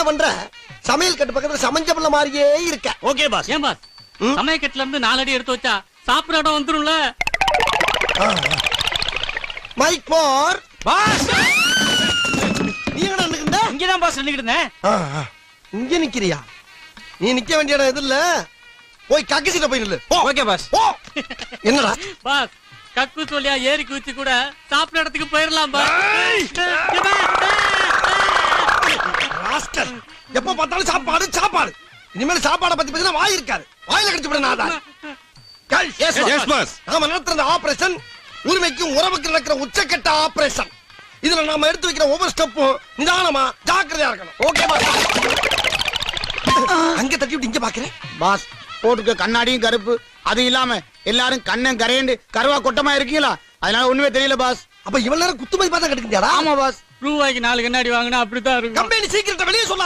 பண்ற சமையல் கட்டு பக்கத்துல சமைஞ்ச பிள்ளை மாதிரியே இருக்க. Okay boss. ஏன் பாஸ் சமயக்கட்டுல இருந்து 4 அடி எடுத்து வச்சா சாப்பிட இடம் வந்துரும்ல. மைக் போர் பாஸ் நீ எங்க நின்னுக்கிட்ட? இங்கதான் பாஸ் நின்னுக்கிட்டு இருந்தேன். இங்க நிக்கிறியா? நீ நிக்க வேண்டிய இடம் எது இல்ல, போய் கக்கிசிட்ட போய் நில்லு. Okay boss. என்னடா பாஸ் கக்கு சொல்லியா ஏறி குச்சி கூட சாப்பிட இடத்துக்கு போயிடலாம் பாஸ். ராஸ்கல், எப்ப பார்த்தாலும் சாப்பாடு சாப்பாடு. இனிமேல் சாப்பாடை பத்தி பேசினா வாய் இருக்காது, வாயில கடிச்சு விட நாதான். S pass. நாம நடத்துற ஆபரேஷன் உரிமைக்கும் உறவுக்கு நடக்கிற உச்சக்கட்ட ஆபரேஷன். இதுல நாம எடுத்து வைக்கிற ஒவ்வொரு ஸ்டெப்பும் நிதானமா ஜாக்கிரதையா இருக்கணும். Okay boss. அங்க தட்டி விட்டு இங்க பாக்குறேன் பாஸ். போட்டுக்க கண்ணாடியும் கருப்பு, அது இல்லாம எல்லாரும் கண்ணன் கரையண்டு கருவா கொட்டமா இருக்கீங்களா, அதனால ஒண்ணுமே தெரியல பாஸ். அப்ப இவ்வளவு நேரம் குத்துமதி பார்த்தா கிடைக்குதாடா? ஆமா பாஸ். ரூபாய்க்கு 4 கண்ணாடி வாங்கினா அப்படித்தான் இருக்கும். கம்பெனி சீக்கிரத்தை வெளியே சொல்லாத.